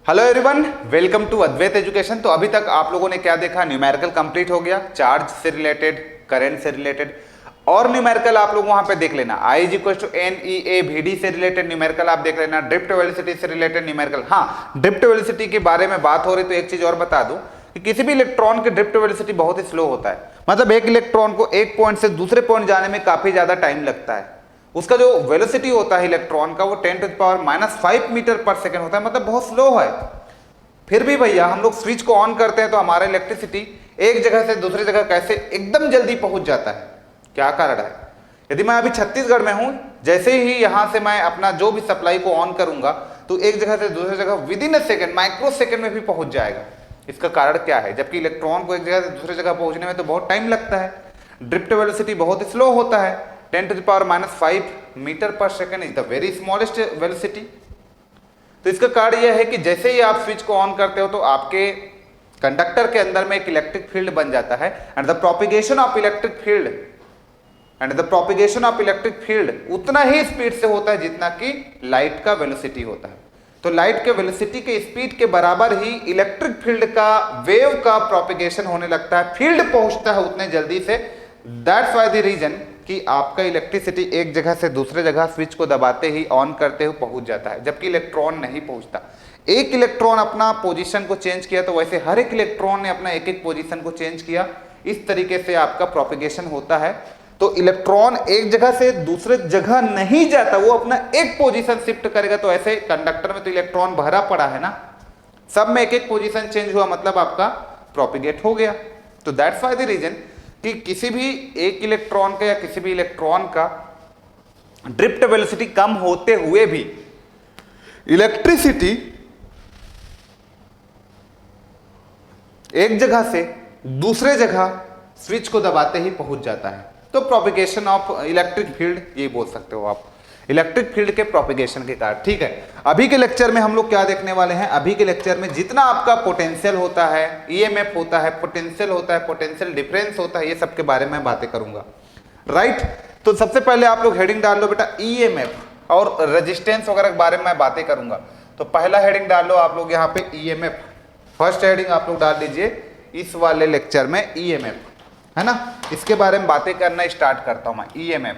Hello everyone, welcome to Advait education. तो अभी तक आप लोगों ने क्या देखा? न्यूमेरिकल कंप्लीट हो गया, चार्ज से रिलेटेड, करंट से रिलेटेड, और न्यूमेरिकल आप लोग वहां पे देख लेना। I is equal to N E A V D से रिलेटेड न्यूमेरिकल आप देख लेना। ड्रिफ्ट वेलोसिटी से रिलेटेड न्यूमेरिकल। हाँ, ड्रिफ्ट वेलोसिटी के बारे में बात हो रही तो एक चीज और बता दूं कि किसी भी इलेक्ट्रॉन की ड्रिफ्ट वेलोसिटी बहुत ही स्लो होता है। मतलब एक इलेक्ट्रॉन को एक पॉइंट से दूसरे पॉइंट जाने में काफी ज्यादा टाइम लगता है। उसका जो वेलोसिटी होता है इलेक्ट्रॉन का वो 10⁻⁻5 मीटर पर सेकंड होता है, मतलब बहुत स्लो है। फिर भी भैया हम लोग स्विच को ऑन करते हैं तो हमारा इलेक्ट्रिसिटी एक जगह से दूसरी जगह कैसे एकदम जल्दी पहुंच जाता है। क्या कारण है? यदि मैं अभी छत्तीसगढ़ में हूं, जैसे ही यहां से मैं अपना जो भी सप्लाई को ऑन करूंगा तो एक जगह से दूसरी जगह with in a second, micro second में भी पहुंच जाएगा। इसका कारण क्या है? जबकि इलेक्ट्रॉन को एक जगह से दूसरी जगह पहुंचने में तो बहुत टाइम लगता है। ड्रिफ्ट वेलोसिटी बहुत ही स्लो होता है। 10⁻⁻5 मीटर पर second is the very smallest velocity. तो इसका कारण यह है कि जैसे ही आप स्विच को ऑन करते हो तो आपके कंडक्टर के अंदर में एक इलेक्ट्रिक फील्ड बन जाता है and the propagation of electric field उतना ही स्पीड से होता है जितना कि लाइट का वेलोसिटी होता है। तो लाइट के वेलोसिटी के स्पीड के बराबर ही इलेक्ट्रिक फील्ड का, वेव का प्रोपिगेशन होने लगता है, फील्ड पहुंचता है उतने जल्दी से। दैट्स व्हाई द रीजन कि आपका इलेक्ट्रिसिटी एक जगह से दूसरे जगह स्विच को दबाते ही, ऑन करते हुए पहुंच जाता है, जबकि इलेक्ट्रॉन नहीं पहुंचता। एक इलेक्ट्रॉन अपना पोजीशन को चेंज किया तो वैसे हर एक इलेक्ट्रॉन ने अपना एक एक पोजीशन को चेंज किया। इस तरीके से आपका प्रोपिगेशन होता है। तो इलेक्ट्रॉन एक जगह से दूसरे जगह नहीं जाता, वो अपना एक पोजीशन शिफ्ट करेगा। तो ऐसे कंडक्टर में तो इलेक्ट्रॉन भरा पड़ा है ना, सब में एक एक पोजीशन चेंज हुआ, मतलब आपका प्रोपिगेट हो गया। तो दैट्स व्हाई द रीजन कि किसी भी एक इलेक्ट्रॉन का या किसी भी इलेक्ट्रॉन का ड्रिफ्ट वेलोसिटी कम होते हुए भी इलेक्ट्रिसिटी एक जगह से दूसरे जगह स्विच को दबाते ही पहुंच जाता है। तो प्रोपिगेशन ऑफ इलेक्ट्रिक फील्ड ये बोल सकते हो आप, इलेक्ट्रिक फील्ड के प्रोपिगेशन के कारण। ठीक है, अभी के लेक्चर में हम लोग क्या देखने वाले हैं? अभी के लेक्चर में जितना आपका पोटेंशियल होता है, ईएमएफ होता है, पोटेंशियल होता है, पोटेंशियल डिफरेंस होता है, ये सब के बारे में बातें करूंगा। राइट, तो सबसे पहले आप लोग हेडिंग डाल लो बेटा ईएमएफ, और रेजिस्टेंस वगैरह के बारे में मैं बातें करूंगा। तो पहला हेडिंग डाल लो आप लोग यहाँ पे ईएमएफ। फर्स्ट हेडिंग आप लोग डाल दीजिए इस वाले लेक्चर में ईएमएफ, है ना। इसके बारे में बातें करना स्टार्ट करता हूं मैं। ईएमएफ,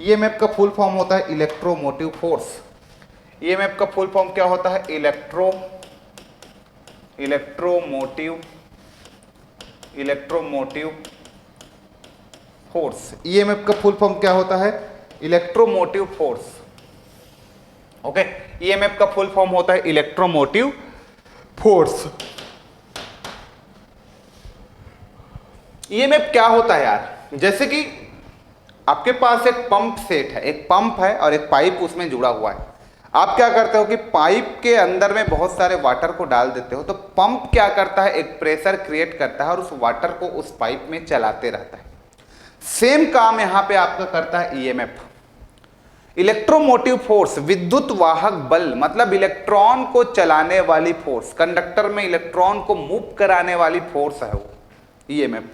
ईएमएफ का फुल फॉर्म होता है इलेक्ट्रोमोटिव फोर्स। ईएमएफ का फुल फॉर्म क्या होता है? Electromotive force. ईएमएफ का फुल फॉर्म क्या होता है? Electromotive force. ओके, ईएमएफ का फुल फॉर्म होता है इलेक्ट्रोमोटिव फोर्स। ईएमएफ क्या होता है यार? जैसे कि आपके पास एक पंप सेट है, एक पंप है और एक पाइप उसमें जुड़ा हुआ है। आप क्या करते हो कि पाइप के अंदर में बहुत सारे वाटर को डाल देते हो, तो पंप क्या करता है? एक प्रेशर क्रिएट करता है और उस वाटर को उस पाइप में चलाते रहता है। सेम काम यहां पे आपका करता है ईएमएफ। इलेक्ट्रोमोटिव फोर्स, विद्युत वाहक बल, मतलब इलेक्ट्रॉन को चलाने वाली फोर्स, कंडक्टर में इलेक्ट्रॉन को मूव कराने वाली फोर्स है वो ईएमएफ।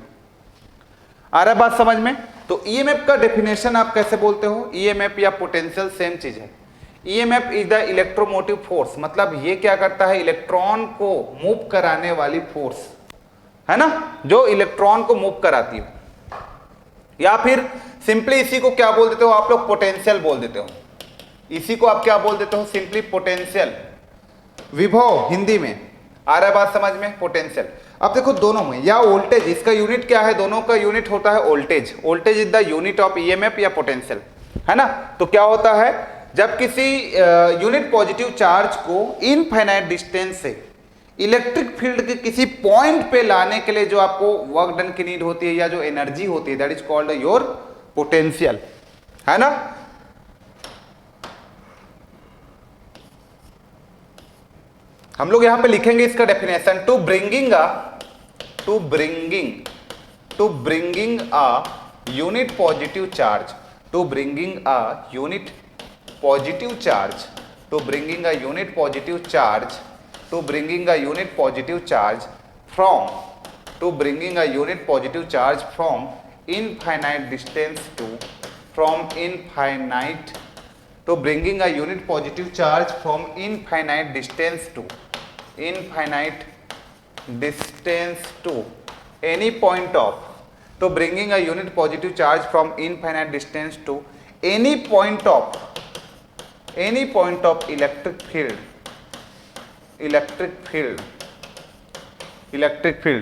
आ रहा है बात समझ में? तो ईएमएफ का डेफिनेशन आप कैसे बोलते हो? ईएमएफ या पोटेंशियल सेम चीज है। EMF is the electromotive force, मतलब ये क्या करता है? इलेक्ट्रॉन को मूव कराने वाली फोर्स, है ना, जो इलेक्ट्रॉन को मूव कराती है। या फिर सिंपली इसी को क्या बोल देते हो आप लोग? पोटेंशियल बोल देते हो। इसी को आप क्या बोल देते हो? सिंपली पोटेंशियल, विभव हिंदी में। आ रहा है बात समझ में? पोटेंशियल। अब देखो दोनों में, या वोल्टेज, इसका यूनिट क्या है? दोनों का यूनिट होता है voltage. Voltage is the unit of EMF या पोटेंशियल, है ना। तो क्या होता है? जब किसी यूनिट पॉजिटिव चार्ज को इनफाइनाइट डिस्टेंस से इलेक्ट्रिक फील्ड के किसी पॉइंट पे लाने के लिए जो आपको वर्क डन की नीड होती है या जो एनर्जी होती है, that is called your potential, है ना। हम लोग यहां पे लिखेंगे इसका definition. To bringing a unit positive charge, to bringing a unit positive charge, to bringing a unit positive charge, to bringing a unit positive charge from, to bringing a unit positive charge from infinite distance to, from infinite to bringing a unit positive charge from infinite distance to any point of, to bringing a unit positive charge from infinite distance to any point of electric field,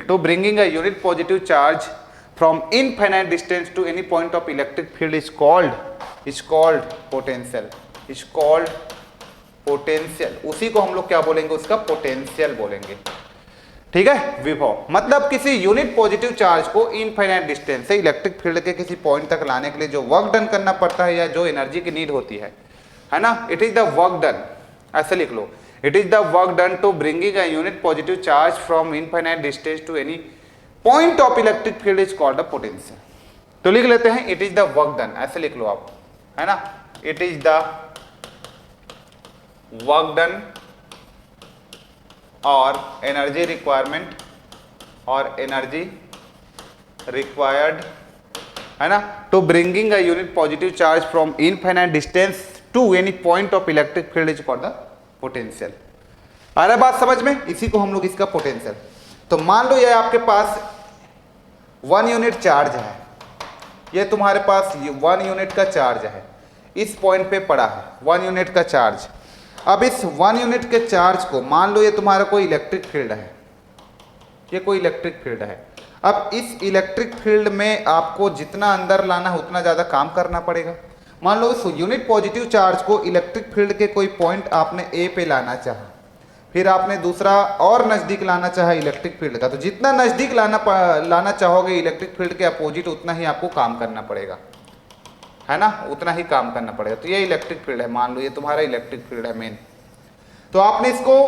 to bringing a unit positive charge from infinite distance to any point of electric field is called potential, उसी को हम लोग क्या बोलेंगे, उसका potential बोलेंगे। ठीक है, विभव मतलब किसी यूनिट पॉजिटिव चार्ज को इनफाइनाइट डिस्टेंस से इलेक्ट्रिक फील्ड के किसी पॉइंट तक लाने के लिए जो वर्क डन करना पड़ता है या जो एनर्जी की नीड होती है ना, it is the work done, ऐसे लिख लो, it is the work done to bringing a unit positive charge from infinite distance to any point of electric field is called the potential। तो लिख लेते हैं it is the work done, ऐसे लिख लो आप, है ना, it is the work done और energy required है ना, to bringing a unit positive charge from infinite distance to any point of electric field is called the potential. आ रहा है बात समझ में, इसी को हम लोग इसका पोटेंशियल। तो मान लो ये आपके पास 1 यूनिट चार्ज है, ये तुम्हारे पास 1 यूनिट का चार्ज है, इस पॉइंट पे पड़ा है 1 यूनिट का चार्ज। अब इस 1 यूनिट के चार्ज को मान लो ये तुम्हारा कोई इलेक्ट्रिक फील्ड है, ये कोई इलेक्ट्रिक फील्ड है। अब इस इलेक्ट्रिक फील्ड में आपको जितना अंदर लाना है उतना ज़्यादा काम करना पड़ेगा। मान लो इस यूनिट पॉजिटिव चार्ज को इलेक्ट्रिक फील्ड के कोई पॉइंट आपने ए पे लाना चाहा, फिर आपने दूसरा और नज़दीक लाना चाहा इलेक्ट्रिक फील्ड का, तो जितना नज़दीक लाना चाहोगे इलेक्ट्रिक फील्ड के अपोजिट उतना ही आपको काम करना पड़ेगा, है ना, उतना ही काम करना पड़ेगा। तो ये इलेक्ट्रिक फील्ड है, मान लो ये तुम्हारा इलेक्ट्रिक फील्ड है मेन। तो आपने इसको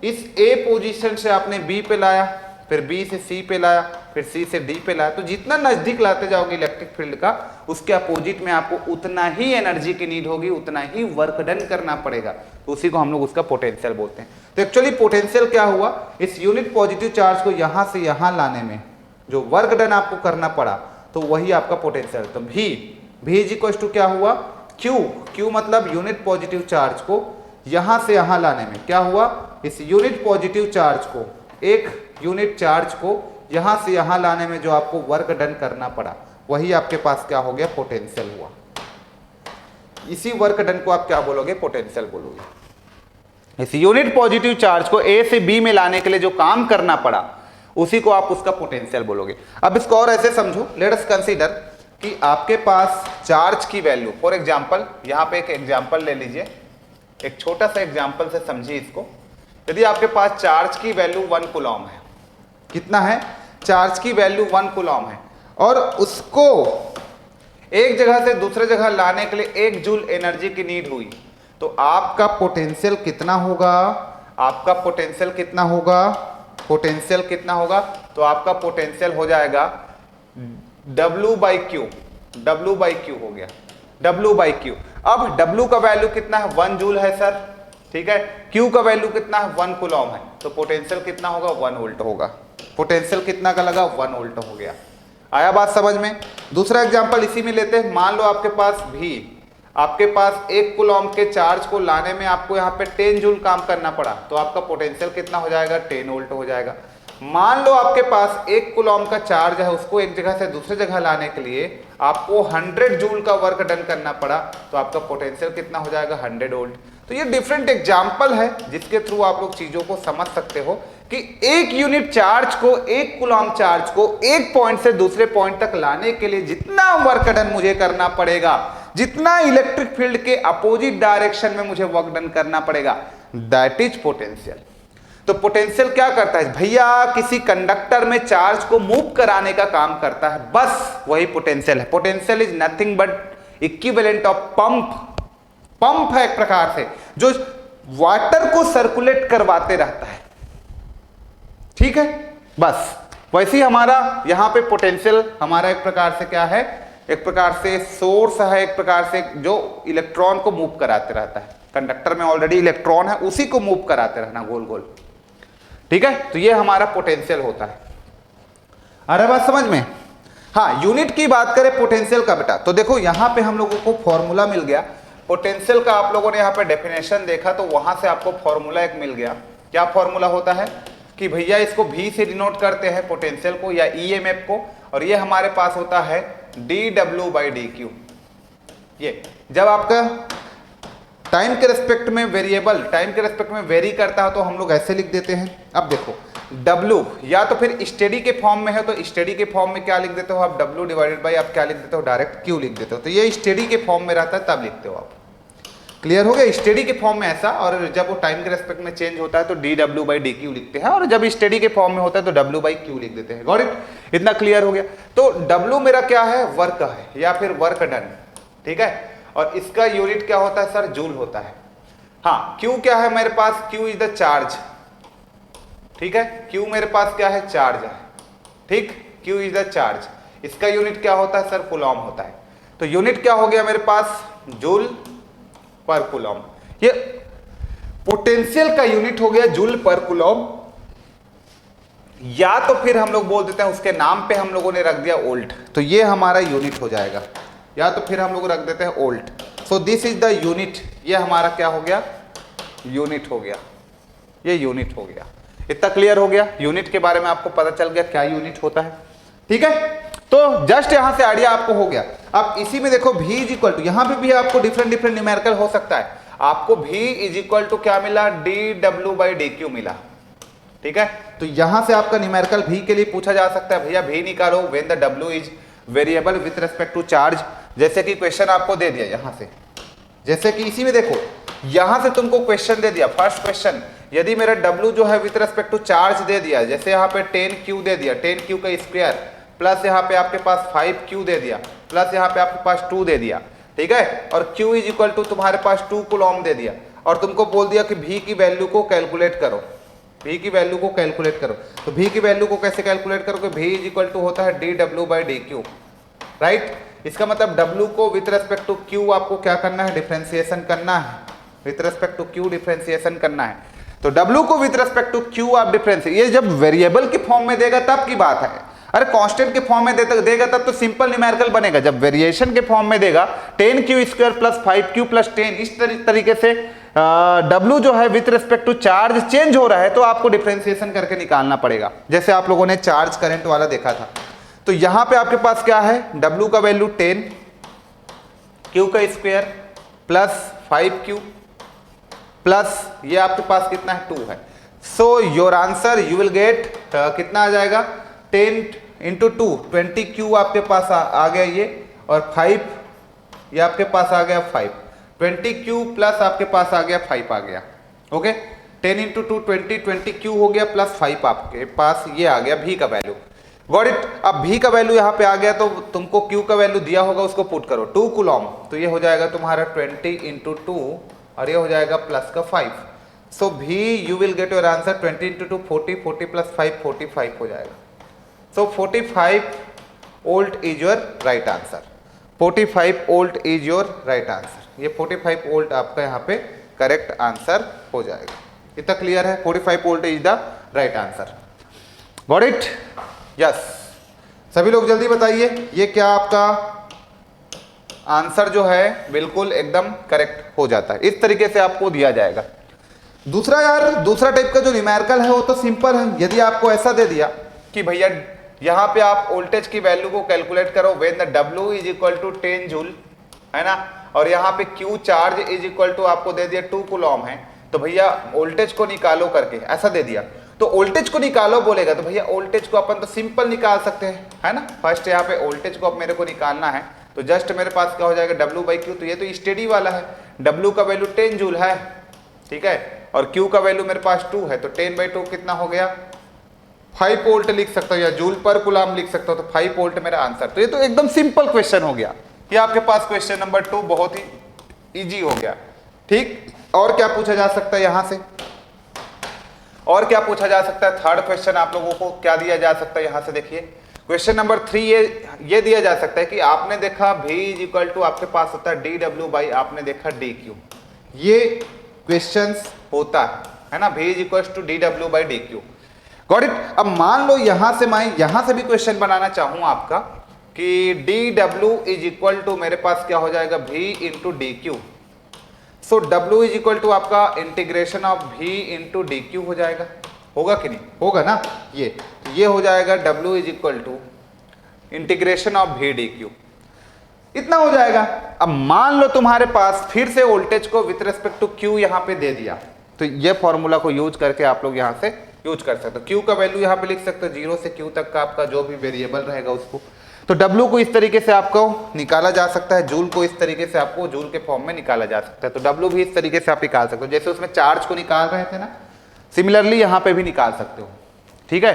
इस ए पोजीशन से आपने बी पे लाया, फिर बी से सी पे लाया, फिर सी से डी पे लाया, तो जितना नजदीक लाते जाओगे इलेक्ट्रिक फील्ड का उसके अपोजिट में आपको उतना ही एनर्जी की नीड होगी, उतना ही वर्क डन करना पड़ेगा, तो उसी को हम लोग उसका पोटेंशियल बोलते हैं। तो एक्चुअली पोटेंशियल क्या हुआ, इस यूनिट पॉजिटिव चार्ज को यहां से यहां लाने में जो वर्क डन आपको करना पड़ा तो वही आपका पोटेंशियल। तो V इज इक्वल टू क्या हुआ, Q मतलब यूनिट पॉजिटिव चार्ज को यहां से यहां लाने में क्या हुआ, इस यूनिट पॉजिटिव चार्ज को, एक यूनिट चार्ज को यहां से यहां लाने में जो आपको वर्क डन करना पड़ा वही आपके पास क्या हो गया, पोटेंशियल हुआ। इसी वर्क डन को आप क्या बोलोगे, पोटेंशियल बोलोगे। इस यूनिट पॉजिटिव चार्ज को ए से बी में लाने के लिए जो काम करना पड़ा उसी को आप उसका पोटेंशियल बोलोगे। अब इसको और ऐसे समझो, लेट अस कंसीडर कि आपके पास चार्ज की वैल्यू, फॉर एग्जांपल यहां पे एक एग्जांपल ले लीजिए, एक छोटा सा एग्जांपल से समझिए इसको। यदि आपके पास चार्ज की वैल्यू 1 कूलम है, कितना है, चार्ज की वैल्यू 1 कूलम है, और उसको एक जगह से दूसरे जगह लाने के लिए 1 जूल एनर्जी की नीड हुई, तो आपका पोटेंशियल कितना होगा, आपका पोटेंशियल कितना होगा, पोटेंशियल कितना होगा, तो आपका पोटेंशियल हो जाएगा W/Q हो गया, W/Q। अब W का वैल्यू कितना है, 1 जूल है सर, ठीक है, Q का वैल्यू कितना है, 1 कूलम है, तो पोटेंशियल कितना होगा, 1 वोल्ट होगा। पोटेंशियल कितना का लगा, 1 वोल्ट हो गया। आया बात समझ में। दूसरा एग्जांपल इसी में लेते हैं, मान लो आपके पास भी, आपके पास 1 कूलम के चार्ज को लाने में आपको यहाँ पे 10 जूल काम करना पड़ा, तो आपका पोटेंशियल कितना हो जाएगा, 10 वोल्ट हो जाएगा। मान लो आपके पास 1 कूलम का चार्ज है, उसको एक जगह से दूसरे जगह लाने के लिए आपको 100 जूल का वर्क डन करना पड़ा, तो आपका पोटेंशियल कितना हो जाएगा, 100 वोल्ट। तो ये डिफरेंट एग्जाम्पल है जिसके थ्रू आप लोग चीजों को समझ सकते हो कि एक यूनिट चार्ज को, 1 कूलम चार्ज को एक पॉइंट से दूसरे पॉइंट तक लाने के लिए जितना वर्क डन मुझे करना पड़ेगा, जितना इलेक्ट्रिक फील्ड के अपोजिट डायरेक्शन में मुझे वर्क डन करना पड़ेगा, दैट इज पोटेंशियल। तो पोटेंशियल क्या करता है भैया, किसी कंडक्टर में चार्ज को मूव कराने का काम करता है, बस वही पोटेंशियल है। Potential is nothing but equivalent of pump है एक प्रकार से, जो वाटर को सर्कुलेट करवाते रहता है, ठीक है, बस वैसे ही हमारा यहां पे पोटेंशियल हमारा एक प्रकार से क्या है, एक प्रकार से सोर्स है, एक प्रकार से जो इलेक्ट्रॉन को मूव कराते रहता है। कंडक्टर में ऑलरेडी इलेक्ट्रॉन है, उसी को मूव कराते रहना गोल गोल, ठीक है। तो ये हमारा पोटेंशियल होता है। अरे बात समझ में। हाँ, यूनिट की बात करें पोटेंशियल का बेटा, तो देखो यहां पे हम लोगों को फॉर्मूला मिल गया। पोटेंशियल का आप लोगों ने यहाँ पे डेफिनेशन देखा तो वहां से आपको फॉर्मूला एक मिल गया। क्या फॉर्मूला होता है कि भैया इसको V से डिनोट करते हैं पोटेंशियल को या EMF को, और ये हमारे पास होता है dW/dq। ये जब आपका टाइम के रेस्पेक्ट में वेरिएबल टाइम के रेस्पेक्ट में वेरी करता है तो हम लोग ऐसे लिख देते हैं। अब देखो W या तो फिर स्टेडी के फॉर्म में है तो स्टेडी के फॉर्म में क्या लिख देते हो आप, W डिवाइडेड बाई आप क्या लिख देते हो, डायरेक्ट Q लिख देते हो। तो ये स्टेडी के फॉर्म में रहता है तब लिखते हो आप। क्लियर हो गया, स्टेडी के फॉर्म में ऐसा, और जब वो टाइम के रेस्पेक्ट में चेंज होता है तो dW/dq लिखते हैं, और जब स्टेडी के फॉर्म में होता है तो W/q लिख देते हैं। गॉट इट, इतना क्लियर हो गया। तो W मेरा क्या है, वर्क है या फिर वर्क डन, ठीक है, और इसका यूनिट क्या होता है सर, जूल होता है। हाँ, Q क्या है मेरे पास, Q इज द चार्ज, ठीक है, Q मेरे पास क्या है, चार्ज है, ठीक, Q इज द चार्ज। इसका यूनिट क्या होता है सर, कूलॉम होता है। तो यूनिट क्या हो गया मेरे पास, जूल पर कूलॉम। ये पोटेंशियल का यूनिट हो गया जूल पर कूलॉम, या तो फिर हम लोग बोल देते हैं उसके नाम पे हम लोगों ने रख दिया वोल्ट, तो ये हमारा यूनिट हो जाएगा, या तो फिर हम लोग रख देते हैं volt. So this is the unit, ये हमारा क्या हो गया, यूनिट हो गया, ये यूनिट हो गया। इतना क्लियर हो गया, यूनिट के बारे में आपको पता चल गया क्या यूनिट होता है, ठीक है। तो जस्ट यहां से आइडिया आपको हो गया। अब इसी में देखो V इज इक्वल टू, यहां पे भी आपको डिफरेंट डिफरेंट न्यूमेरिकल हो सकता है। आपको V इज इक्वल टू क्या मिला, dW/dq मिला, ठीक है। तो यहां से आपका न्यूमेरिकल V के लिए पूछा जा सकता है, भैया V निकालो when the W is variable with respect to charge. जैसे कि क्वेश्चन आपको दे दिया यहां से, जैसे कि इसी में देखो यहां से तुमको क्वेश्चन दे दिया, फर्स्ट क्वेश्चन, यदि मेरा W जो है विथ रेस्पेक्ट टू चार्ज दे दिया, जैसे यहाँ पे 10Q दे दिया, 10Q का स्क्वायर, प्लस यहाँ पे आपके पास 5Q दे दिया, प्लस यहाँ पे आपके पास 2 दे दिया, ठीक है, और Q इज इक्वल टू तुम्हारे पास 2 कूलॉम दे दिया, और तुमको बोल दिया कि V की वैल्यू को कैलकुलेट करो, V की वैल्यू को कैलकुलेट करो। तो V की वैल्यू को कैसे कैलकुलेट करोगे, V इज इक्वल टू होता है dW/dq, राइट। इसका मतलब W को विथ रेस्पेक्ट टू Q आपको क्या करना है, डिफरेंशिएशन करना है, with respect to Q differentiation करना है। तो W को विथ रेस्पेक्ट टू Q आप डिफरेंशिएट, ये जब वेरिएबल के फॉर्म में देगा तब की बात है। अरे कांस्टेंट के फॉर्म में देगा तब तो सिंपल न्यूमेरिकल बनेगा। जब वेरिएशन के फॉर्म में देगा 10Q² प्लस 5Q प्लस 10, इस तरीके से W जो है with respect to charge change हो रहा है तो आपको डिफरेंशिएशन करके निकालना पड़ेगा, जैसे आप लोगों ने चार्ज करंट वाला देखा था। तो यहां पे आपके पास क्या है, W का वैल्यू 10, Q का स्क्वायर प्लस 5Q प्लस ये आपके पास कितना है, 2 है। So your answer you will get कितना आ जाएगा, 10 इंटू 2 20Q आपके पास आ गया ये, और 5 ये आपके पास आ गया 5, 20Q प्लस आपके पास आ गया 5 आ गया, ओके। 10 इंटू 2 20Q हो गया प्लस 5 आपके पास ये आ गया V का वैल्यू। Got it. अब V का वैल्यू यहाँ पे आ गया तो तुमको Q का वैल्यू दिया होगा उसको पुट करो, 2 कूलॉम, तो ये हो जाएगा तुम्हारा 20 इंटू 2 और ये हो जाएगा प्लस का 5। सो V you will get your answer 20 into 2 40, 40 plus 5 45 हो जाएगा। सो 45 volt is your right answer, 45 volt is your right answer. ये 45 वोल्ट आपका यहाँ पे करेक्ट आंसर हो जाएगा। इतना क्लियर है, 45 volt is the right answer. Got it, yes. सभी लोग जल्दी बताइए ये क्या आपका आंसर जो है बिल्कुल एकदम करेक्ट हो जाता है। इस तरीके से आपको दिया जाएगा। दूसरा यार, दूसरा टाइप का जो न्यूमेरिकल है वो तो सिंपल है। यदि आपको ऐसा दे दिया कि भैया यहाँ पे आप वोल्टेज की वैल्यू को कैलकुलेट करो when the W is equal to 10 joule, है ना, और यहाँ पे Q charge is equal to आपको दे दिया 2 कूलॉम है, तो भैया वोल्टेज को निकालो करके ऐसा दे दिया। तो वोल्टेज को निकालो बोलेगा तो भैया वोल्टेज को अपन तो सिंपल निकाल सकते हैं, है ना। फर्स्ट यहाँ पे वोल्टेज को अब मेरे को निकालना है, तो जस्ट मेरे पास क्या हो जाएगा W/Q। तो ये तो स्टेडी वाला है, W का वैल्यू 10 जूल है, ठीक है, और Q का वैल्यू मेरे पास 2 है, तो 10/2 कितना हो गया, 5 वोल्ट लिख सकता हूँ या जूल पर कूलॉम लिख सकता हूँ, तो 5 वोल्ट मेरा आंसर। तो ये तो एकदम सिंपल क्वेश्चन हो गया। ये आपके पास क्वेश्चन नंबर 2 बहुत ही इजी हो गया, ठीक। और क्या पूछा जा सकता है यहाँ से, और क्या पूछा जा सकता है। थर्ड क्वेश्चन आप लोगों को क्या दिया जा सकता है यहाँ से, देखिए क्वेश्चन नंबर 3 ये दिया जा सकता है कि आपने देखा V इज इक्वल टू आपके पास होता है dW/ आपने देखा dQ। ये क्वेश्चंस होता है ना, V is equal to dW/dQ। Got it. अब मान लो यहां से मैं यहां से भी क्वेश्चन बनाना चाहूं आपका कि dW इज इक्वल टू मेरे पास क्या हो जाएगा V into dQ, so W is equal to आपका integration of V into d Q हो जाएगा, होगा कि नहीं, होगा ना। ये हो जाएगा W is equal to integration of V D Q, इतना हो जाएगा। अब मान लो तुम्हारे पास फिर से वोल्टेज को विथ रेस्पेक्ट टू Q यहाँ पे दे दिया, तो ये फॉर्मूला को यूज करके आप लोग यहाँ से यूज कर सकते हो। Q का वैल्यू यहाँ पे लिख सकते हो 0 से Q तक का आपका जो भी वेरिएबल रहेगा उसको। तो W को इस तरीके से आपको निकाला जा सकता है, जूल को इस तरीके से आपको जूल के फॉर्म में निकाला जा सकता है। तो W भी इस तरीके से आप निकाल सकते हो, जैसे उसमें चार्ज को निकाल रहे थे ना, सिमिलरली यहाँ पे भी निकाल सकते हो। ठीक है,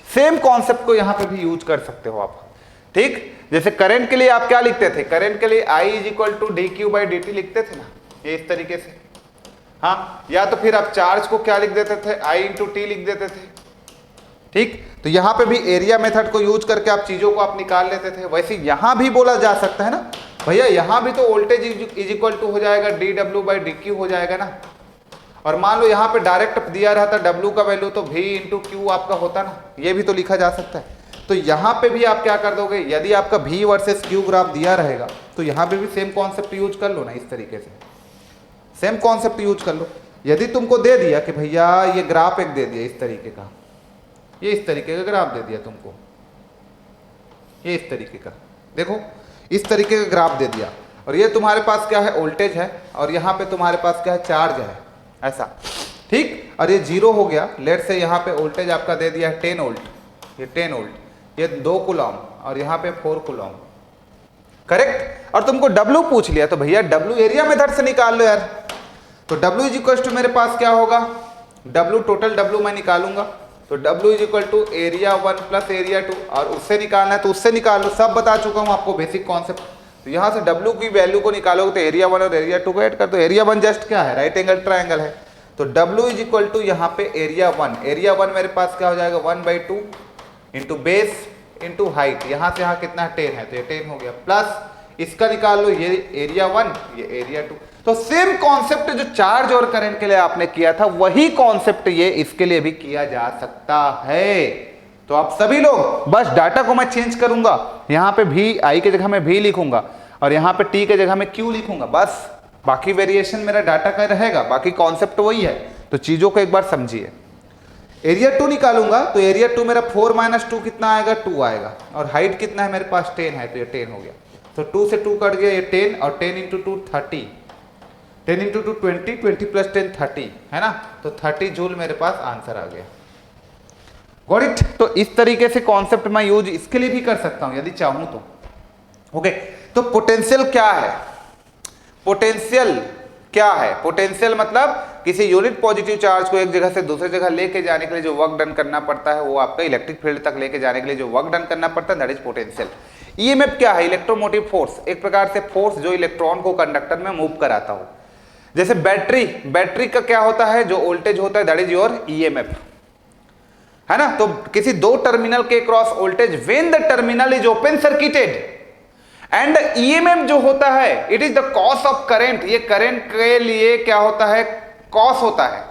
सेम कॉन्सेप्ट को यहाँ पे भी यूज कर सकते हो आप। ठीक, जैसे करंट के लिए आप क्या लिखते थे, करंट के लिए I is equal to D Q by D T लिखते थे ना, ये इस तरीके से। हाँ, या तो फिर आप चार्ज को क्या लिख देते थे, I इंटू टी लिख देते थे। ठीक, तो यहाँ पे भी एरिया मेथड को यूज करके आप चीजों को आप निकाल लेते थे। वैसे यहाँ भी बोला जा सकता है ना भैया, यहाँ भी तो वोल्टेज इज इक्वल टू हो जाएगा D W by D Q हो जाएगा ना। और मान लो यहाँ पे डायरेक्ट दिया रहता W का वैल्यू तो V इंटू क्यू आपका होता ना, ये भी तो लिखा जा सकता है। तो यहाँ पे भी आप क्या कर दोगे, यदि आपका V वर्सेस Q ग्राफ दिया रहेगा तो यहाँ पे भी सेम कॉन्सेप्ट यूज कर लो ना, इस तरीके से सेम कॉन्सेप्ट यूज कर लो। यदि तुमको दे दिया कि भैया ये ग्राफ एक दे दिया इस तरीके का, ये इस तरीके का ग्राफ दे दिया तुमको, ये इस तरीके का, देखो इस तरीके का ग्राफ दे दिया, और ये तुम्हारे पास क्या है, वोल्टेज है, और यहाँ पे तुम्हारे पास क्या है, चार्ज है, ऐसा। ठीक, और ये 0 हो गया। लेट से यहाँ पे वोल्टेज आपका दे दिया है 10 वोल्ट, ये 10 वोल्ट, ये 2 कूलम, और यहाँ पे 4 कूलम, करेक्ट। और तुमको W पूछ लिया तो भैया W एरिया मेथड से निकाल लो यार। तो W इज इक्वल टू मेरे पास क्या होगा, W टोटल W मैं निकालूंगा, तो W is equal to area 1 plus area 2, और उससे निकालना है तो उससे निकाल लो, सब बता चुका हूँ आपको बेसिक कॉन्सेप्ट। तो यहाँ से W की वैल्यू को निकालोगे तो एरिया 1 और एरिया 2 को ऐड कर दो। एरिया 1 जस्ट क्या है, राइट एंगल ट्राइंगल है। तो W इज इक्वल टू यहाँ पे एरिया 1, एरिया 1 मेरे पास क्या हो जाएगा 1/2 इंटू बेस इंटू हाइट, यहाँ से यहाँ कितना 10 है तो ये 10 हो गया, प्लस इसका निकाल लो, ये एरिया 1 ये एरिया 2। तो सेम कॉन्सेप्ट जो चार्ज और करंट के लिए आपने किया था वही कॉन्सेप्ट ये इसके लिए भी किया जा सकता है। तो आप सभी लोग बस डाटा को मैं चेंज करूंगा, यहाँ पे भी I के जगह में V लिखूंगा और यहाँ पे T के जगह में Q लिखूंगा, बस बाकी वेरिएशन मेरा डाटा का रहेगा, बाकी कॉन्सेप्ट वही है। तो चीजों को एक बार समझिए। एरिया 2 निकालूंगा तो एरिया 2 मेरा 4 माइनस 2 कितना आएगा, 2 आएगा, और हाइट कितना है मेरे पास 10 है तो ये 10 हो गया। तो 2 से 2 कट गया, ये 10, और 10 इंटू 2 30, 10 इंटू 2 20, 20 प्लस 10 30 है ना, तो 30 जूल मेरे पास आंसर आ गया। Got it. तो इस तरीके से कॉन्सेप्ट मैं यूज इसके लिए भी कर सकता हूं यदि चाहूं तो। ओके, तो पोटेंशियल क्या है, पोटेंशियल क्या है, पोटेंशियल मतलब किसी यूनिट पॉजिटिव चार्ज को एक जगह से दूसरी जगह लेके जाने के लिए जो वर्क डन करना पड़ता है, वो आपका इलेक्ट्रिक फील्ड तक लेके जाने के लिए जो वर्क डन करना पड़ता है, दैट इज पोटेंशियल। ईएमएफ क्या है, इलेक्ट्रोमोटिव फोर्स, एक प्रकार से फोर्स जो इलेक्ट्रॉन को कंडक्टर में मूव कराता हो। जैसे बैटरी, बैटरी का क्या होता है, जो वोल्टेज होता है दैट इज योर ईएमएफ, है ना। तो किसी दो टर्मिनल के cross voltage when the terminal is open circuited and EMF जो होता है it is the cos of current, ये करंट के लिए क्या होता है, कॉस होता है।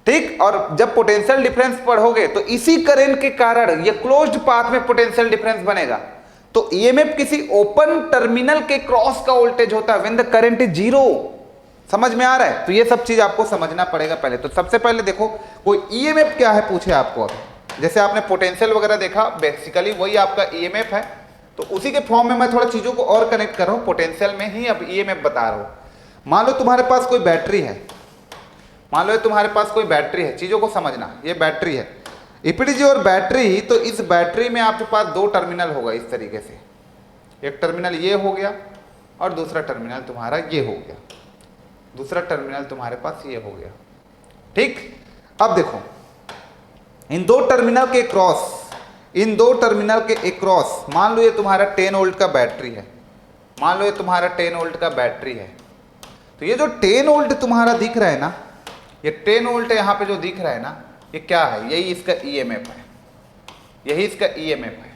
ठीक, और जब पोटेंशियल डिफरेंस पढ़ोगे तो इसी करंट के कारण ये क्लोज्ड पाथ में पोटेंशियल डिफरेंस बनेगा। तो ईएमएफ किसी ओपन टर्मिनल के क्रॉस का वोल्टेज होता है व्हेन द करंट इज 0। समझ में आ रहा है। तो ये सब चीज आपको समझना पड़ेगा पहले। तो सबसे पहले देखो कोई ईएमएफ क्या है पूछे आपको, अभी जैसे आपने पोटेंशियल वगैरह देखा, बेसिकली वही आपका ईएमएफ है। तो उसी के फॉर्म में मैं थोड़ा चीजों को और कनेक्ट कर रहा हूं, पोटेंशियल में ही अब ईएमएफ बता रहा हूं। मान लो तुम्हारे पास कोई बैटरी है, मान लो तुम्हारे पास कोई बैटरी है, चीजों को समझना, ये बैटरी है। If it is your battery, तो इस बैटरी में आपके पास दो टर्मिनल होगा इस तरीके से, एक टर्मिनल ये हो गया और दूसरा टर्मिनल तुम्हारा ये हो गया, दूसरा टर्मिनल तुम्हारे पास ये हो गया। ठीक, अब देखो इन दो टर्मिनल के क्रॉस, इन दो टर्मिनल के अक्रॉस मान लो ये तुम्हारा 10 वोल्ट का बैटरी है, मान लो ये तुम्हारा 10 वोल्ट का बैटरी है। तो ये जो 10 वोल्ट तुम्हारा दिख रहा है ना, ये 10 वोल्ट यहाँ पे जो दिख रहा है ना, ये क्या है, यही इसका ईएमएफ है, यही इसका ईएमएफ है।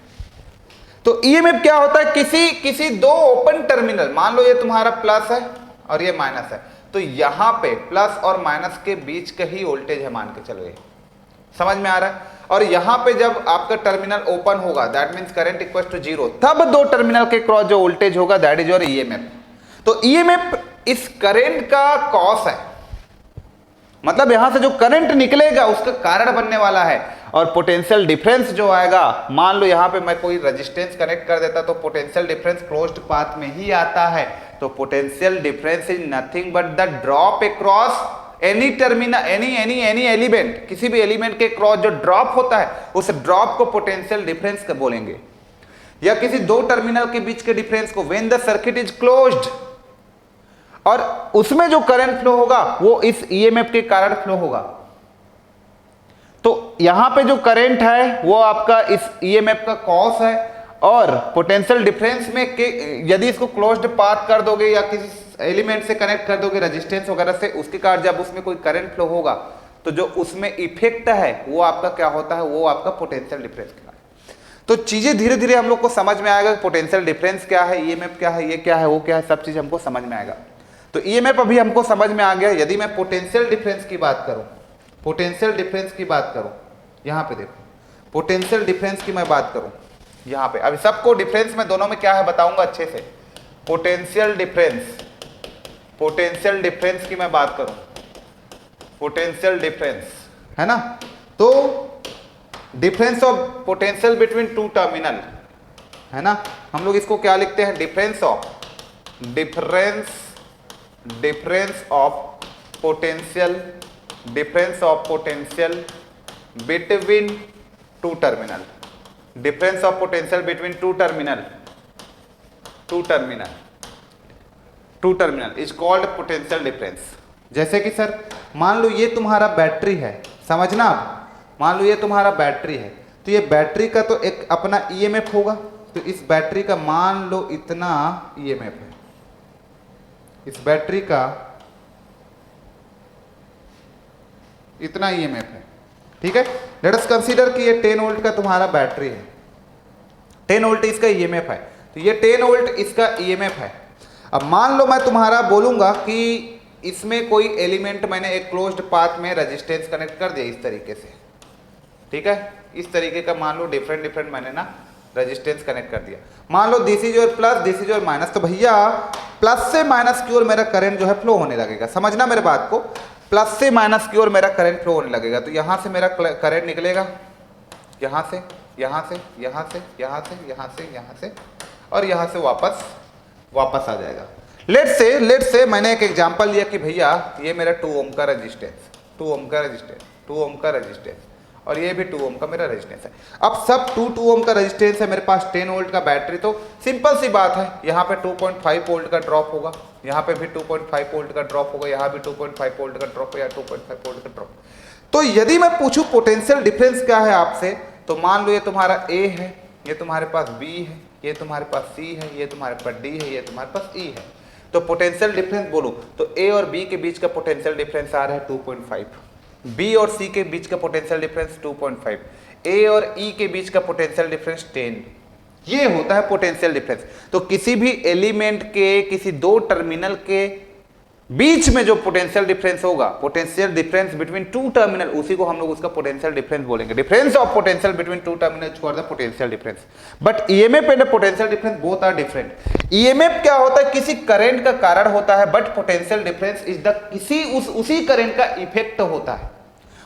तो ईएमएफ क्या होता है, किसी दो ओपन टर्मिनल, मान लो ये तुम्हारा प्लस है और ये माइनस है, तो यहाँ पे प्लस और माइनस के बीच का ही वोल्टेज है, मान के चलो ये समझ में आ रहा है। और यहाँ पे जब आपका टर्मिनल ओपन होगा that means current equals to 0, तब दो टर्मिनल के क्रॉस जो वोल्टेज होगा दैट इज योर ईएमएफ। तो ईएमएफ इस करंट का कॉस है, मतलब यहां से जो करंट निकलेगा उसका कारण बनने वाला है। और पोटेंशियल डिफरेंस जो आएगा, मान लो यहां पे मैं कोई रेजिस्टेंस कनेक्ट कर देता तो पोटेंशियल डिफरेंस क्लोज्ड पाथ में ही आता है। तो potential difference is nothing but the drop across any terminal, any element, किसी भी एलिमेंट के क्रॉस जो ड्रॉप होता है उस ड्रॉप को पोटेंशियल डिफरेंस का बोलेंगे, या किसी दो टर्मिनल के बीच के डिफरेंस को, when the circuit is closed, और उसमें जो करंट फ्लो होगा वो इस ईएमएफ के कारण फ्लो होगा। तो यहां पे जो करंट है वो आपका इस ईएमएफ का कॉस है, और पोटेंशियल डिफरेंस में यदि इसको क्लोज्ड पाथ कर दोगे या किसी एलिमेंट से कनेक्ट कर दोगे रेजिस्टेंस वगैरह से, उसके कारण जब उसमें कोई करंट फ्लो होगा तो जो उसमें इफेक्ट है वो आपका क्या होता है, वो आपका पोटेंशियल डिफरेंस का है। तो चीजें धीरे धीरे हम लोग को समझ में आएगा, पोटेंशियल डिफरेंस क्या है, ईएमएफ क्या है, ये क्या है, वो क्या है, सब चीज हमको समझ में आएगा। तो ईएमएफ अभी हमको समझ में आ गया। यदि मैं पोटेंशियल डिफरेंस की बात करूं, पोटेंशियल डिफरेंस की बात करूं, यहां पे देखो पोटेंशियल डिफरेंस की मैं बात करूं यहां पे, अभी सबको डिफरेंस में दोनों में क्या है बताऊंगा अच्छे से। पोटेंशियल डिफरेंस, पोटेंशियल डिफरेंस की मैं बात करूं, पोटेंशियल डिफरेंस है ना, तो difference of potential between two terminal है ना, हम लोग इसको क्या लिखते हैं, difference of potential, difference of potential between two terminal, difference of potential between two terminal is called potential difference. जैसे कि सर मान लो ये तुम्हारा बैटरी है, समझना आप, मान लो ये तुम्हारा बैटरी है, तो ये बैटरी का तो एक अपना ईएमएफ होगा, तो इस बैटरी का मान लो इतना ईएमएफ है, इस बैटरी का इतना ईएमएफ है, ठीक है। लेट अस कंसीडर कि ये 10 वोल्ट का तुम्हारा बैटरी है, 10 वोल्ट इसका ईएमएफ है, तो ये 10 वोल्ट इसका ईएमएफ है। अब मान लो मैं तुम्हारा बोलूंगा कि इसमें कोई एलिमेंट मैंने एक क्लोज्ड पाथ में रेजिस्टेंस कनेक्ट कर दिया इस तरीके से, ठीक है, इस तरीके का मान लो डिफरेंट मैंने ना रेजिस्टेंस कनेक्ट कर दिया। मान लो this is your plus, this is your minus, तो भैया प्लस से माइनस की ओर मेरा करंट जो है फ्लो होने लगेगा, समझना मेरे बात को, प्लस से माइनस की ओर मेरा करंट फ्लो होने लगेगा। तो यहां से मेरा करंट निकलेगा, यहां से, यहां से, यहां से, यहां से, यहां से, यहां से, और यहां से वापस आ जाएगा। लेट से मैंने एक एग्जांपल लिया कि भैया ये मेरा 2 ओम का रेजिस्टेंस, 2 ओम का रेजिस्टेंस, और ये भी 2 ओम का मेरा रेजिस्टेंस है। अब सब 2 ओम का रेजिस्टेंस है, मेरे पास 10 वोल्ट का बैटरी, तो सिंपल सी बात है, यहाँ पे 2.5 वोल्ट का ड्रॉप होगा, यहाँ पे भी 2.5 वोल्ट का ड्रॉप होगा, यहाँ भी 2.5 वोल्ट का ड्रॉप या 2.5 वोल्ट का ड्रॉप। तो यदि मैं पूछूं पोटेंशियल डिफरेंस क्या है आपसे, तो मान लो ये तुम्हारा ए है, ये तुम्हारे पास बी है, ये तुम्हारे पास सी है, ये तुम्हारे पास डी है, ये तुम्हारे पास ई है। तो पोटेंशियल डिफरेंस बोलो तो ए और बी के बीच का पोटेंशियल डिफरेंस आ रहा है 2.5, बी और सी के बीच का पोटेंशियल डिफरेंस 2.5, ए और ई के बीच का पोटेंशियल डिफरेंस 10। ये होता है पोटेंशियल डिफरेंस। तो किसी भी एलिमेंट के किसी दो टर्मिनल के बीच में जो पोटेंशियल डिफरेंस होगा, potential difference between two terminal, उसी को हम लोग उसका पोटेंशियल डिफरेंस बोलेंगे। Difference of potential between two terminal for the potential difference. But EMF and potential difference both are different. EMF क्या होता है, किसी करंट का कारण होता है, but potential difference is the उसी करंट का इफेक्ट होता है,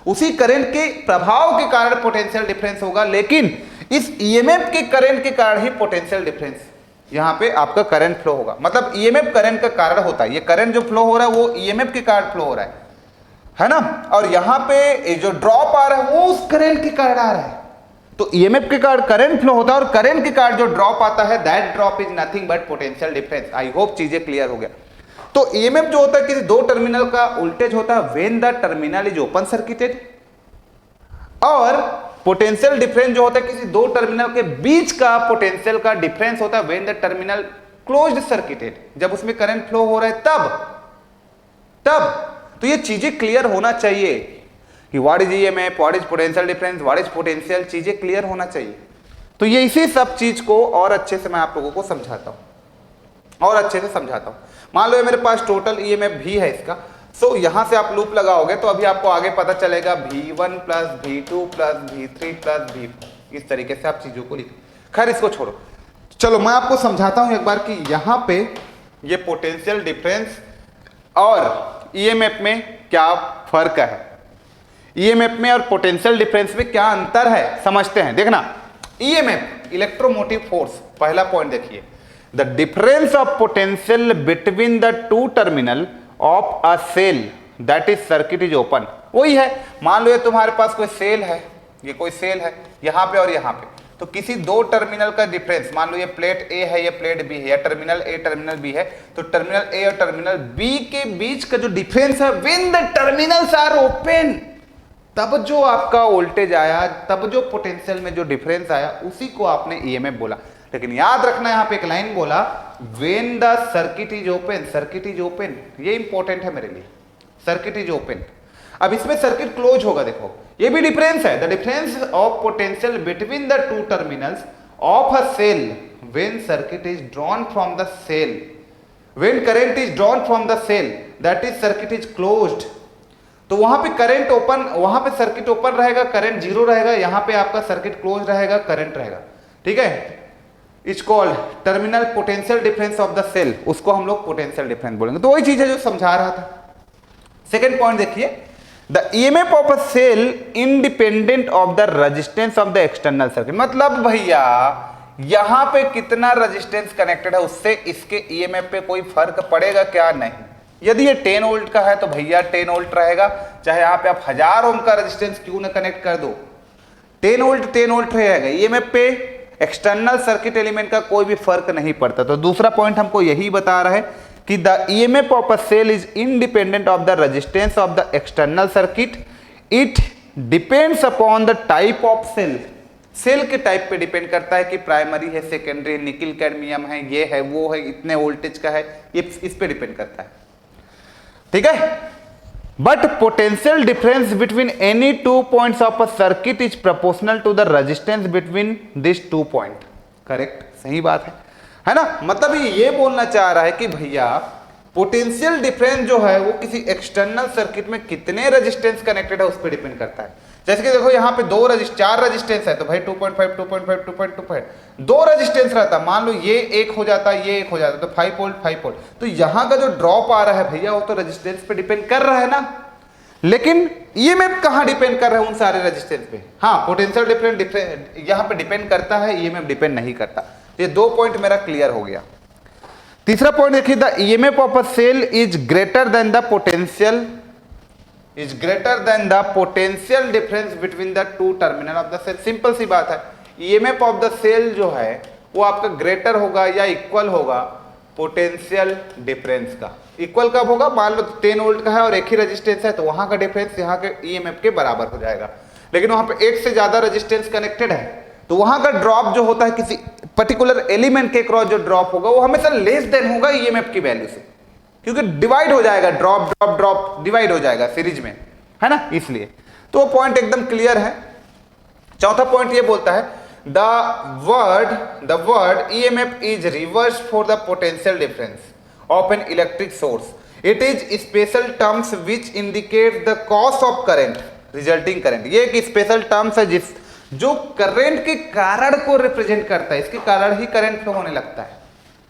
उसी करंट के प्रभाव के कारण पोटेंशियल डिफरेंस होगा। लेकिन इस ईएमएफ के करंट के कारण ही पोटेंशियल डिफरेंस यहां पे आपका करंट फ्लो होगा। मतलब ईएमएफ करंट का कारण होता है, ये करंट जो फ्लो हो रहा है वो ईएमएफ के कारण फ्लो हो रहा है ना। और यहां पे जो ड्रॉप आ रहा है वो उस करंट के कारण आ रहा है। तो ईएमएफ के कारण करंट फ्लो होता है और करंट के कारण जो ड्रॉप आता है that drop is nothing but potential difference. I hope चीजें क्लियर हो गया। तो ईएमएफ जो होता है किसी दो टर्मिनल का वोल्टेज होता है when the terminal is open circuited, और पोटेंशियल डिफरेंस जो होता है किसी दो टर्मिनल के बीच का पोटेंशियल का डिफरेंस होता है when the terminal closed circuited, जब उसमें करंट फ्लो हो रहा है तब। तो ये चीजें क्लियर होना चाहिए कि what is EMF, what is potential difference, what is potential, चीजें क्लियर होना चाहिए। तो ये इसी सब चीज को और अच्छे से मैं आप लोगों को समझाता हूं और अच्छे से समझाता हूं। मान लो मेरे पास टोटल ईएमएफ भी है इसका, सो यहां से आप लूप लगाओगे तो अभी आपको आगे पता चलेगा V1 plus V2 plus V3 plus V4, इस तरीके से आप चीजों को लिखो। खैर इसको छोड़ो, चलो मैं आपको समझाता हूं एक बार कि यहां पे ये पोटेंशियल डिफरेंस और ईएमएफ में क्या फर्क है, ईएमएफ में और पोटेंशियल डिफरेंस में क्या अंतर है, समझते हैं। देखना, ईएमएफ इलेक्ट्रोमोटिव फोर्स, पहला पॉइंट देखिए, the difference of potential between the two terminal of a cell that is circuit is open. वही है, मान लो ये तुम्हारे पास कोई सेल है, ये कोई सेल है यहाँ पे और यहाँ पे, तो किसी दो टर्मिनल का डिफरेंस, मान लो ये प्लेट ए है, ये प्लेट बी है, या टर्मिनल ए टर्मिनल बी है, तो टर्मिनल ए और टर्मिनल बी के बीच का जो डिफरेंस है, when the terminals are open, तब जो आपका वोल्टेज आया, तब जो पोटेंशियल में जो डिफरेंस आया, उसी को आपने ईएमएफ बोला। लेकिन याद रखना, यहां पे एक लाइन बोला, when the circuit is open, circuit is open, ये इंपॉर्टेंट है मेरे लिए, सर्किट इज ओपन। अब इसमें सर्किट क्लोज होगा, देखो ये भी डिफरेंस है, the difference of potential between the two terminals of a cell when circuit is drawn from the cell, when current is drawn from the cell that is circuit is closed. तो वहां पे current open, वहां पे circuit open रहेगा, current zero रहेगा, यहां पे आपका सर्किट क्लोज रहेगा, करंट रहेगा, ठीक है। It's called terminal potential difference of the cell, उसको हम लोग पोटेंशियल डिफरेंस बोलेंगे। तो वही चीज है जो समझा रहा था। सेकेंड पॉइंट देखिए, the EMF of a cell independent of the resistance of the external circuit. मतलब भैया यहां पे कितना रेजिस्टेंस कनेक्टेड है, उससे इसके ईएमएफ पे कोई फर्क पड़ेगा क्या? नहीं। यदि ये 10 वोल्ट का है तो भैया 10 वोल्ट रहेगा, चाहे यहाँ पे आप 1000 ओम का रेजिस्टेंस क्यों ना कनेक्ट कर दो, 10 वोल्ट रहेगा। ईएमएफ पे एक्सटर्नल सर्किट एलिमेंट का कोई भी फर्क नहीं पड़ता। तो दूसरा पॉइंट हमको यही बता रहा है कि the EMF of a cell is independent of the resistance of the external circuit, it depends upon the type of cell. Cell के टाइप पे डिपेंड करता है कि प्राइमरी है, सेकेंडरी, निकिल कैडमियम है, ये है, वो है, इतने वोल्टेज का है, ये इस पे डिपेंड करता है, ठीक है। But potential difference between any two points of a circuit is proportional to the resistance between this two point. Correct, सही बात है ना। मतलब ये बोलना चाह रहा है कि भैया पोटेंशियल डिफरेंस जो है वो किसी एक्सटर्नल सर्किट में कितने रेजिस्टेंस कनेक्टेड है उस पर डिपेंड करता है। जैसे कि देखो यहाँ पे 4 रेजिस्टेंस है, तो भाई 2.5 2.5 2.25 दो रेजिस्टेंस रहता, मान लो ये एक हो जाता, ये एक हो जाता, तो 5 वोल्ट। तो यहाँ का जो ड्रॉप आ रहा है भैया वो तो रेजिस्टेंस पे डिपेंड कर रहा है ना। लेकिन ईएमएफ कहाँ डिपेंड कर रहा है? उन सारे रेजिस्टेंस पे। हाँ, पोटेंशियल डिफरेंस यहाँ पे डिपेंड करता है, ईएमएफ डिपेंड नहीं करता। ये 2 पॉइंट मेरा क्लियर हो गया। तीसरा पॉइंट देखिए, the EMF of a cell is greater than the potential difference between the two terminal of the cell. Simple सी बात है, ईएमएफ ऑफ द सेल जो है वो आपका ग्रेटर होगा या इक्वल होगा पोटेंशियल डिफरेंस का। इक्वल कब होगा? मान लो 10 वोल्ट का है और एक ही रेजिस्टेंस है, तो वहां का डिफरेंस यहाँ के ईएमएफ के बराबर हो जाएगा। लेकिन वहां पे एक से ज्यादा रेजिस्टेंस कनेक्टेड है, तो वहां का ड्रॉप जो होता है किसी पर्टिकुलर एलिमेंट के क्रॉस जो ड्रॉप होगा वो हमेशा लेस देन होगा ईएमएफ की वैल्यू से, क्योंकि डिवाइड हो जाएगा, ड्रॉप डिवाइड हो जाएगा सीरीज में, है ना, इसलिए। तो पॉइंट एकदम क्लियर है। चौथा पॉइंट ये बोलता है the word EMF is reverse for the potential difference of an electric source. It is special terms which indicate the cause of current resulting current. ये एक स्पेशल टर्म्स है जो करंट के कारण को रिप्रेजेंट करता है, इसके कारण ही करंट फ्लो होने लगता है,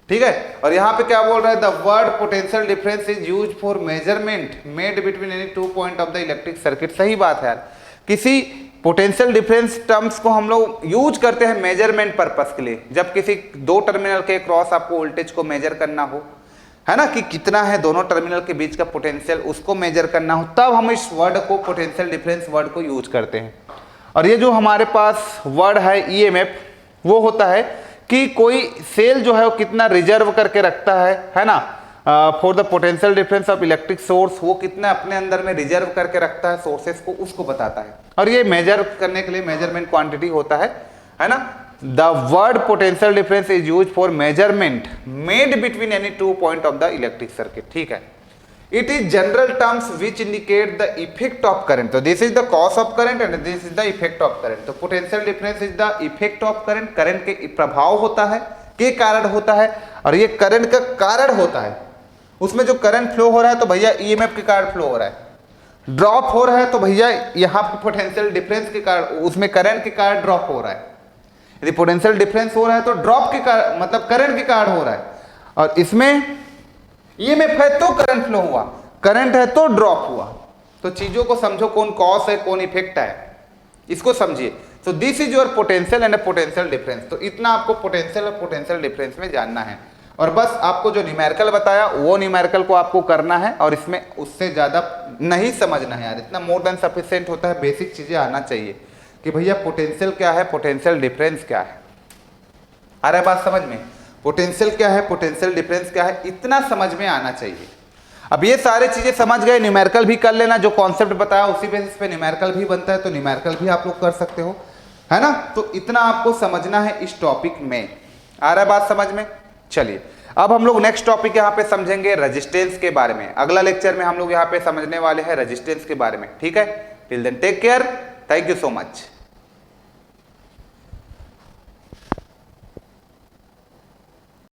ठीक है। और यहाँ पे क्या बोल रहा है? The word potential difference is use for measurement made between any two point of the electric circuit. सही बात है यार, किसी पोटेंशियल डिफरेंस टर्म्स को हम लोग यूज करते हैं मेजरमेंट पर्पस के लिए, जब किसी दो टर्मिनल के क्रॉस आपको वोल्टेज को मेजर करना हो, है ना, कि कितना है दोनों टर्मिनल के बीच का पोटेंशियल, उसको मेजर करना हो, तब हम इस वर्ड को पोटेंशियल डिफरेंस वर्ड को यूज करते हैं। और ये जो हमारे पास वर्ड है ईएमएफ, वो होता है कि कोई सेल जो है वो कितना रिजर्व करके रखता है ना, for the potential difference of electric source, वो कितना अपने अंदर में रिजर्व करके रखता है सोर्सेस को, उसको बताता है। और ये मेजर करने के लिए मेजरमेंट क्वांटिटी होता है ना। The word potential difference is use for measurement made between any two point of the electric circuit, ठीक है। It is general terms which indicate the effect of current. So this is the cause of current and this is the effect of current. तो potential difference is the effect of current. Current के प्रभाव होता है, के कारण होता है, और ये करंट का कारण होता है। उसमें जो करंट फ्लो हो रहा है तो भैया ईएमएफ के कारण फ्लो हो रहा है। ड्रॉप हो रहा है तो भैया यहाँ पे पोटेंशियल डिफरेंस के कारण, उसमें करंट के कारण ड्रॉप हो रहा है। यदि पोटेंशियल डिफरेंस हो रहा है तो ड्रॉप के कारण, मतलब करंट के कारण हो रहा है। और इसमें ईएमएफ है तो करंट फ्लो हुआ, करंट है तो ड्रॉप हुआ। तो चीजों को समझो, कौन कॉज है कौन इफेक्ट है, इसको समझिए। तो this is your potential and potential difference. तो इतना आपको पोटेंशियल और पोटेंशियल डिफरेंस में जानना है, और बस आपको जो न्यूमेरिकल बताया वो न्यूमेरिकल को आपको करना है, और इसमें उससे ज़्यादा नहीं समझना है यार, इतना मोर देन सफिशिएंट होता है। बेसिक चीज़ें आना चाहिए कि भैया पोटेंशियल क्या है, पोटेंशियल डिफरेंस क्या है। आ रहा है बात समझ में? पोटेंशियल क्या है, पोटेंशियल डिफरेंस क्या है, इतना समझ में आना चाहिए। अब ये सारे चीज़ें समझ गए, न्यूमेरिकल भी कर लेना, जो कॉन्सेप्ट बताया उसी बेसिस पे न्यूमेरिकल भी बनता है, तो न्यूमेरिकल भी आप लोग कर सकते हो, है ना। तो इतना आपको समझना है इस टॉपिक में। आ रहा है बात समझ में? चलिए अब हम लोग नेक्स्ट टॉपिक यहाँ पे समझेंगे रेजिस्टेंस के बारे में। अगला लेक्चर में हम लोग यहाँ पे समझने वाले हैं रेजिस्टेंस के बारे में, ठीक है। Till then take care, thank you so much.